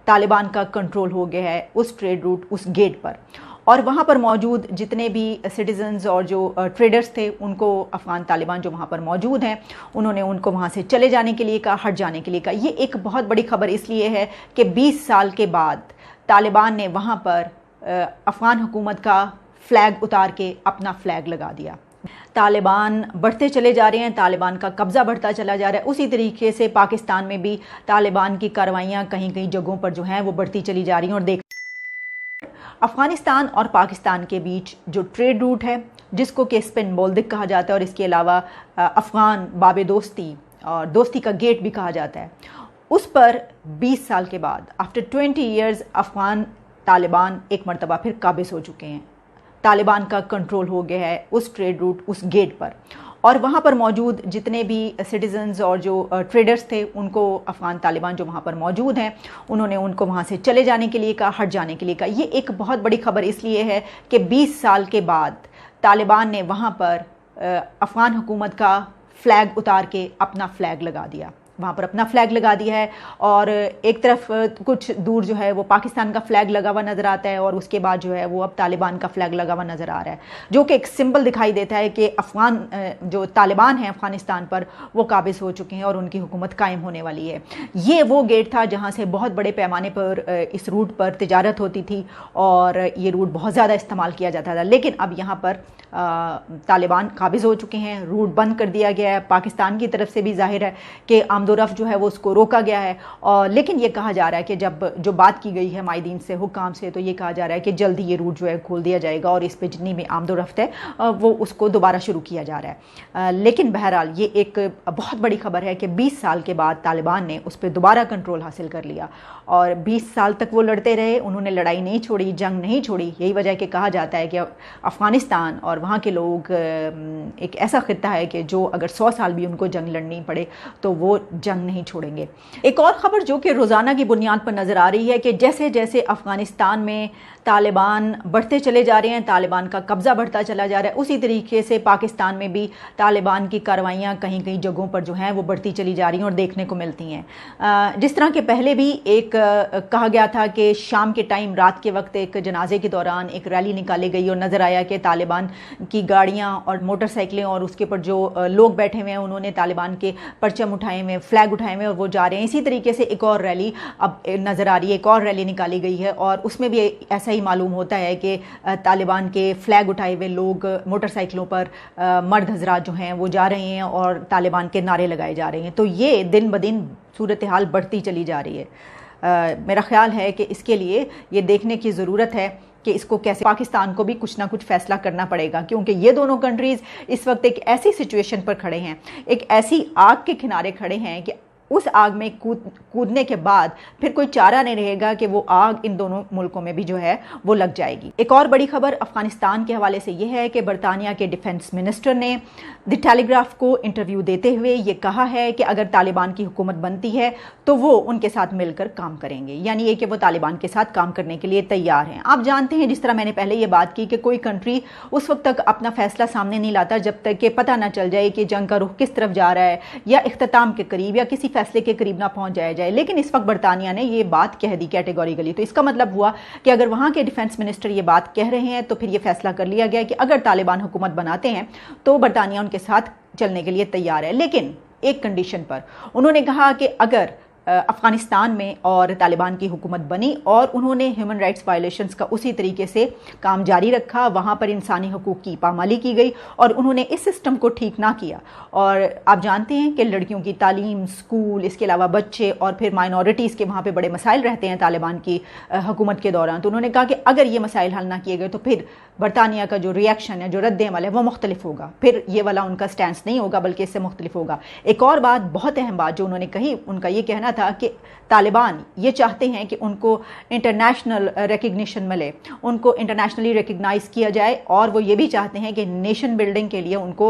तालिबान का कंट्रोल हो गया है उस ट्रेड रूट, उस गेट पर। और वहाँ पर मौजूद जितने भी सिटीजन्स और जो ट्रेडर्स थे, उनको अफ़गान तालिबान जो वहाँ पर मौजूद हैं, उन्होंने उनको वहाँ से चले जाने के लिए कहा, हट जाने के लिए कहा। ये एक बहुत बड़ी खबर इसलिए है कि 20 साल के बाद तालिबान ने वहाँ पर अफ़गान हुकूमत का फ़्लैग उतार के अपना फ़्लैग लगा दिया। तालिबान बढ़ते चले जा रहे हैं, तालिबान का कब्ज़ा बढ़ता चला जा रहा है। उसी तरीके से पाकिस्तान में भी तालिबान की कार्रवाइयाँ कहीं कहीं जगहों पर जो हैं वो बढ़ती चली जा रही हैं। और देख, अफ़गानिस्तान और पाकिस्तान के बीच जो ट्रेड रूट है, जिसको कि स्पिन बोल्दिक कहा जाता है और इसके अलावा अफ़गान बाबे दोस्ती और दोस्ती का गेट भी कहा जाता है, उस पर 20 साल के बाद आफ्टर 20 ईयर्स अफ़गान तालिबान एक मरतबा फिर काबिज़ हो चुके हैं। तालिबान का कंट्रोल हो गया है उस ट्रेड रूट, उस गेट पर। और वहाँ पर मौजूद जितने भी सिटीजन्स और जो ट्रेडर्स थे, उनको अफ़गान तालिबान जो वहाँ पर मौजूद हैं, उन्होंने उनको वहाँ से चले जाने के लिए कहा, हट जाने के लिए कहा। ये एक बहुत बड़ी खबर इसलिए है कि 20 साल के बाद तालिबान ने वहाँ पर अफ़गान हुकूमत का फ़्लैग उतार के अपना फ़्लैग लगा दिया, वहाँ पर अपना फ़्लैग लगा दिया है। और एक तरफ कुछ दूर जो है वो पाकिस्तान का फ़्लैग लगा हुआ नज़र आता है, और उसके बाद जो है वो अब तालिबान का फ़्लैग लगा हुआ नज़र आ रहा है, जो कि एक सिंबल दिखाई देता है कि अफ़गान जो तालिबान हैं अफ़गानिस्तान पर, वो काबिज़ हो चुके हैं और उनकी हुकूमत कायम होने वाली है। ये वो गेट था जहाँ से बहुत बड़े पैमाने पर इस रूट पर तिजारत होती थी और ये रूट बहुत ज़्यादा इस्तेमाल किया जाता था। लेकिन अब यहाँ पर तालिबान काबिज़ हो चुके हैं, रूट बंद कर दिया गया है। पाकिस्तान की तरफ से भी जाहिर है कि आमदोरफ़्त जो है वो उसको रोका गया है। और लेकिन ये कहा जा रहा है कि जब जो बात की गई है माहिदीन से, हुक्काम से, तो ये कहा जा रहा है कि जल्दी ये रूट जो है खोल दिया जाएगा और इस पर जितनी भी आमदोरफ़्त है वो उसको दोबारा शुरू किया जा रहा है। लेकिन बहरहाल ये एक बहुत बड़ी खबर है कि 20 साल के बाद तालिबान ने उस पर दोबारा कंट्रोल हासिल कर लिया। और 20 साल तक वो लड़ते रहे, उन्होंने लड़ाई नहीं छोड़ी, जंग नहीं छोड़ी। यही वजह कि कहा जाता है कि अफ़गानिस्तान और वहाँ के लोग एक ऐसा ख़ित्ता है कि जो अगर 100 साल भी उनको जंग लड़नी पड़े तो वो जंग नहीं छोड़ेंगे। एक और ख़बर जो कि रोज़ाना की बुनियाद पर नज़र आ रही है कि जैसे जैसे अफ़गानिस्तान में तालिबान बढ़ते चले जा रहे हैं, तालिबान का कब्ज़ा बढ़ता चला जा रहा है, उसी तरीके से पाकिस्तान में भी तालिबान की कार्रवाइयाँ कहीं कहीं जगहों पर जो हैं वो बढ़ती चली जा रही हैं और देखने को मिलती हैं। जिस तरह के पहले भी एक कहा गया था कि शाम के टाइम, रात के वक्त एक जनाजे के दौरान एक रैली निकाली गई और नज़र आया कि तालिबान की गाड़ियाँ और मोटरसाइकिलें और उसके ऊपर जो लोग बैठे हुए हैं, उन्होंने तालिबान के परचम उठाए हुए, फ्लैग उठाए हुए और वो जा रहे हैं। इसी तरीके से एक और रैली अब नज़र आ रही है, एक और रैली निकाली गई है और उसमें भी ऐसा ही मालूम होता है कि तालिबान के फ्लैग उठाए हुए लोग मोटरसाइकिलों पर मर्द हजरात जो हैं वो जा रहे हैं और तालिबान के नारे लगाए जा रहे हैं। तो ये दिन ब दिन सूरत हाल बढ़ती चली जा रही है। मेरा ख्याल है कि इसके लिए ये देखने की ज़रूरत है कि इसको कैसे, पाकिस्तान को भी कुछ ना कुछ फ़ैसला करना पड़ेगा, क्योंकि ये दोनों कंट्रीज़ इस वक्त एक ऐसी सिचुएशन पर खड़े हैं, एक ऐसी आग के किनारे खड़े हैं कि उस आग में कूदने के बाद फिर कोई चारा नहीं रहेगा कि वो आग इन दोनों मुल्कों में भी जो है वो लग जाएगी। एक और बड़ी खबर अफ़गानिस्तान के हवाले से ये है कि बरतानिया के डिफेंस मिनिस्टर ने द टेलीग्राफ को इंटरव्यू देते हुए ये कहा है कि अगर तालिबान की हुकूमत बनती है तो वो उनके साथ मिलकर काम करेंगे, यानी ये कि वो तालिबान के साथ काम करने के लिए तैयार हैं। आप जानते हैं, जिस तरह मैंने पहले ये बात की, कि कोई कंट्री उस वक्त तक अपना फ़ैसला सामने नहीं लाता जब तक कि पता ना चल जाए कि जंग का रुख किस तरफ जा रहा है या इख्तिताम के करीब या किसी फैसले के करीब ना पहुंच जाए। लेकिन इस वक्त बरतानिया ने ये बात कह दी कैटेगोरिकली, तो इसका मतलब हुआ कि अगर वहां के डिफेंस मिनिस्टर ये बात कह रहे हैं तो फिर ये फैसला कर लिया गया कि अगर तालिबान हुकूमत बनाते हैं तो बरतानिया उनके साथ चलने के लिए तैयार है, लेकिन एक कंडीशन पर। उन्होंने कहा कि अगर अफ़गानिस्तान में और तालिबान की हुकूमत बनी और उन्होंने ह्यूमन राइट्स वायलेशंस का उसी तरीके से काम जारी रखा, वहाँ पर इंसानी हकूक़ की पामाली की गई और उन्होंने इस सिस्टम को ठीक ना किया। और आप जानते हैं कि लड़कियों की तालीम, स्कूल, इसके अलावा बच्चे और फिर माइनॉरिटीज़ के वहाँ पे बड़े मसाइल रहते हैं तालिबान की हुकूमत के दौरान। तो उन्होंने कहा कि अगर ये मसाइल हल ना किए गए तो फिर बरतानिया का जो रिएक्शन है, जो रद्द अमल है, वो मुख्तलिफ होगा, फिर ये वाला उनका स्टैंड नहीं होगा बल्कि इससे मुख्तलिफ होगा। एक और बात, बहुत अहम बात जो उन्होंने कही, उनका ये कहना था कि तालिबान ये चाहते हैं कि उनको इंटरनेशनल रिकग्निशन मिले, उनको इंटरनेशनली रिकग्नाइज किया जाए और वो ये भी चाहते हैं कि नेशन बिल्डिंग के लिए उनको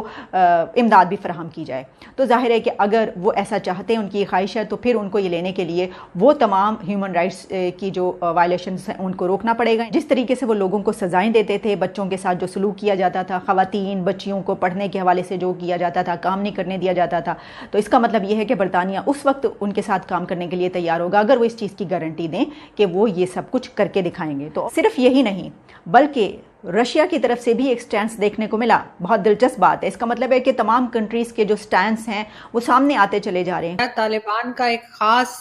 इमदाद भी फराहम की जाए। तो जाहिर है कि अगर वो ऐसा चाहते हैं, उनकी ख्वाहिश है, तो फिर उनको ये लेने के लिए वो तमाम ह्यूमन राइट्स की जो वायलेशंस हैं उनको रोकना पड़ेगा। जिस तरीके से वो लोगों को सजाएं देते थे, बच्चों के साथ जो सलूक किया जाता था, ख़वातीन बच्चियों को पढ़ने के हवाले से जो किया जाता था, काम नहीं करने दिया जाता था, तो इसका मतलब ये है कि बरतानिया उस वक्त उनके साथ काम करने के लिए तैयार होगा अगर वो इस चीज़ की गारंटी दें कि वो ये सब कुछ करके दिखाएंगे। तो सिर्फ यही नहीं बल्कि रशिया की तरफ से भी एक स्टैंड देखने को मिला। बहुत दिलचस्प बात है। इसका मतलब है कि तमाम कंट्रीज के जो स्टैंड हैं वो सामने आते चले जा रहे हैं। तालिबान का एक खास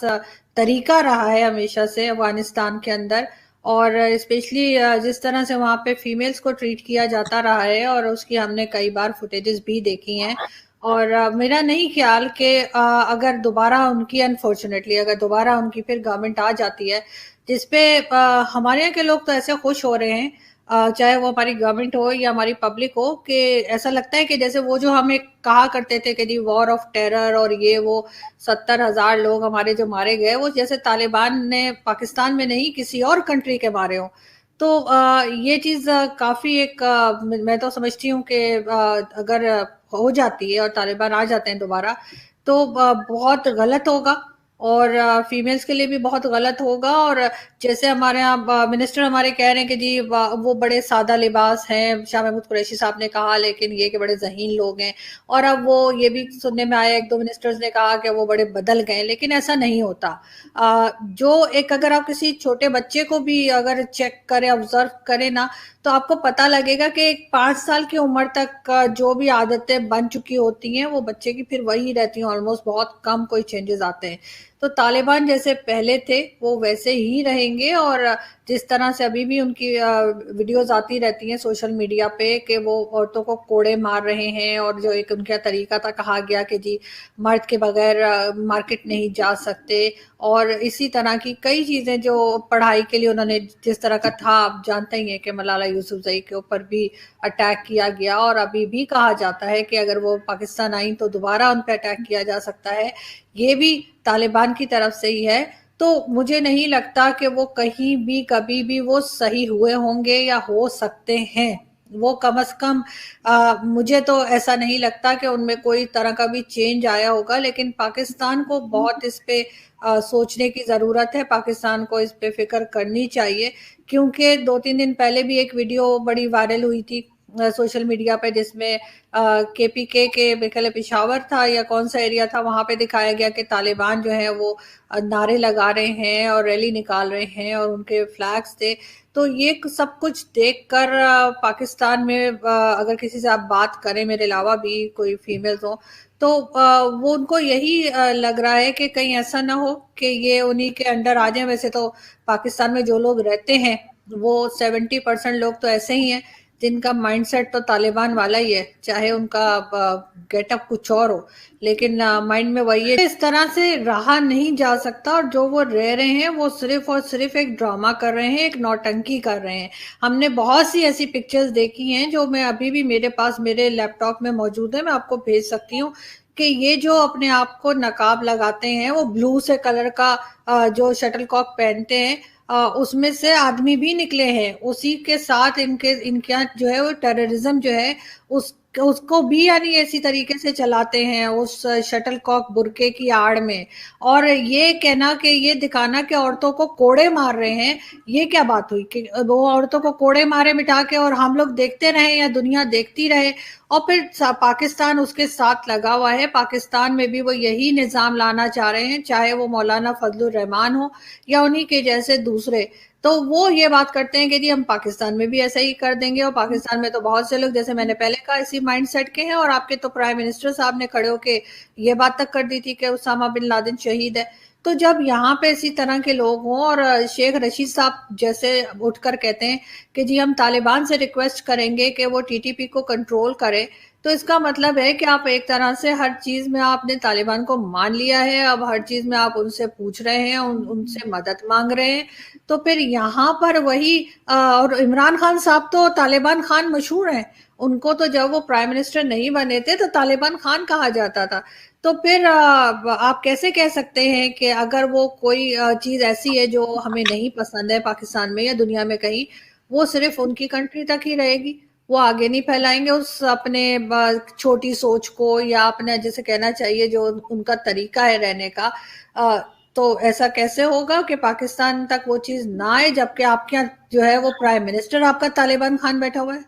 तरीका रहा है हमेशा से अफगानिस्तान के अंदर, और स्पेशली जिस तरह से वहाँ पे फीमेल्स को ट्रीट किया जाता रहा है, और उसकी हमने कई बार फुटेजेस भी देखी हैं। और मेरा नहीं ख्याल कि अगर दोबारा उनकी अनफॉर्चुनेटली अगर दोबारा उनकी फिर गवर्नमेंट आ जाती है जिसपे हमारे यहाँ के लोग तो ऐसे खुश हो रहे हैं, चाहे वो हमारी गवर्नमेंट हो या हमारी पब्लिक हो, कि ऐसा लगता है कि जैसे वो जो हमें कहा करते थे कि जी वॉर ऑफ टेरर और ये वो 70,000 लोग हमारे जो मारे गए, वो जैसे तालिबान ने पाकिस्तान में नहीं किसी और कंट्री के मारे हों। तो ये चीज काफी एक मैं तो समझती हूँ कि अगर हो जाती है और तालिबान आ जाते हैं दोबारा तो बहुत गलत होगा, और फीमेल्स के लिए भी बहुत गलत होगा। और जैसे हमारे यहाँ मिनिस्टर हमारे कह रहे हैं कि जी वो बड़े सादा लिबास हैं, शाह महमूद कुरैशी साहब ने कहा, लेकिन ये कि बड़े ज़हीन लोग हैं। और अब वो ये भी सुनने में आया, एक दो मिनिस्टर्स ने कहा कि वो बड़े बदल गए, लेकिन ऐसा नहीं होता। जो एक अगर आप किसी छोटे बच्चे को भी अगर चेक करें, ऑब्जर्व करें ना, तो आपको पता लगेगा कि 5 साल की उम्र तक जो भी आदतें बन चुकी होती हैं वो बच्चे की फिर वही रहती हैं ऑलमोस्ट, बहुत कम कोई चेंजेस आते हैं। तो तालिबान जैसे पहले थे वो वैसे ही रहेंगे, और जिस तरह से अभी भी उनकी वीडियोस आती रहती हैं सोशल मीडिया पे कि वो औरतों को कोड़े मार रहे हैं, और जो एक उनका तरीका था, कहा गया कि जी मर्द के बगैर मार्केट नहीं जा सकते, और इसी तरह की कई चीजें जो पढ़ाई के लिए उन्होंने जिस तरह का था, आप जानते ही हैं कि मलाला यूसुफजई के ऊपर भी अटैक किया गया, और अभी भी कहा जाता है कि अगर वो पाकिस्तान आई तो दोबारा उन पर अटैक किया जा सकता है। ये भी तालिबान की तरफ से ही है। तो मुझे नहीं लगता कि वो कहीं भी कभी भी वो सही हुए होंगे या हो सकते हैं। वो कम से कम मुझे तो ऐसा नहीं लगता कि उनमें कोई तरह का भी चेंज आया होगा, लेकिन पाकिस्तान को बहुत इस पे सोचने की ज़रूरत है, पाकिस्तान को इस पे फिक्र करनी चाहिए। क्योंकि 2-3 दिन पहले भी एक वीडियो बड़ी वायरल हुई थी सोशल मीडिया पे, जिसमें केपीके के मेरे पेशावर था या कौन सा एरिया था, वहां पे दिखाया गया कि तालिबान जो है वो नारे लगा रहे हैं और रैली निकाल रहे हैं और उनके फ्लैग्स थे। तो ये सब कुछ देखकर पाकिस्तान में अगर किसी से आप बात करें, मेरे अलावा भी कोई फीमेल्स हो, तो वो उनको यही लग रहा है कि कहीं ऐसा ना हो कि ये उन्हीं के अंडर आ जाए। वैसे तो पाकिस्तान में जो लोग रहते हैं वो 70% लोग तो ऐसे ही हैं जिनका माइंडसेट तो तालिबान वाला ही है, चाहे उनका गेटअप कुछ और हो, लेकिन माइंड में वही है। इस तरह से रहा नहीं जा सकता, और जो वो रह रहे हैं वो सिर्फ और सिर्फ एक ड्रामा कर रहे हैं, एक नौटंकी कर रहे हैं। हमने बहुत सी ऐसी पिक्चर्स देखी हैं जो मैं अभी भी मेरे पास मेरे लैपटॉप में मौजूद है, मैं आपको भेज सकती हूँ, कि ये जो अपने आप को नकाब लगाते हैं, वो ब्लू से कलर का जो शटलकॉक पहनते हैं, उसमें से आदमी भी निकले हैं। उसी के साथ इनके यहाँ जो है वो टेररिज्म जो है उसको भी यानी ऐसी तरीके से चलाते हैं उस शटलकॉक बुरके की आड़ में। और ये कहना कि ये दिखाना कि औरतों को कोड़े मार रहे हैं, ये क्या बात हुई कि वो औरतों को कोड़े मारे मिटा के और हम लोग देखते रहे या दुनिया देखती रहे। और फिर पाकिस्तान उसके साथ लगा हुआ है, पाकिस्तान में भी वो यही निजाम लाना चाह रहे हैं, चाहे वो मौलाना फजलुर रहमान हो या उन्हीं के जैसे दूसरे। तो वो ये बात करते हैं कि जी हम पाकिस्तान में भी ऐसा ही कर देंगे, और पाकिस्तान में तो बहुत से लोग, जैसे मैंने पहले कहा, इसी माइंडसेट के हैं। और आपके तो प्राइम मिनिस्टर साहब ने खड़े होके ये बात तक कर दी थी कि उसामा बिन लादेन शहीद है। तो जब यहाँ पे इसी तरह के लोग हों, और शेख रशीद साहब जैसे उठकर कहते हैं कि जी हम तालिबान से रिक्वेस्ट करेंगे कि वो टीटीपी को कंट्रोल करे, तो इसका मतलब है कि आप एक तरह से हर चीज में आपने तालिबान को मान लिया है, अब हर चीज में आप उनसे पूछ रहे हैं, उनसे मदद मांग रहे हैं। तो फिर यहाँ पर वही और इमरान खान साहब तो तालिबान खान मशहूर हैं, उनको तो जब वो प्राइम मिनिस्टर नहीं बने थे तो तालिबान खान कहा जाता था। तो फिर आप कैसे कह सकते हैं कि अगर वो कोई चीज ऐसी है जो हमें नहीं पसंद है पाकिस्तान में या दुनिया में कहीं, वो सिर्फ उनकी कंट्री तक ही रहेगी, वो आगे नहीं फैलाएंगे उस अपने छोटी सोच को, या अपने जैसे कहना चाहिए जो उनका तरीका है रहने का। तो ऐसा कैसे होगा कि पाकिस्तान तक वो चीज ना आए, जबकि आपके यहाँ जो है वो प्राइम मिनिस्टर आपका तालिबान खान बैठा हुआ है।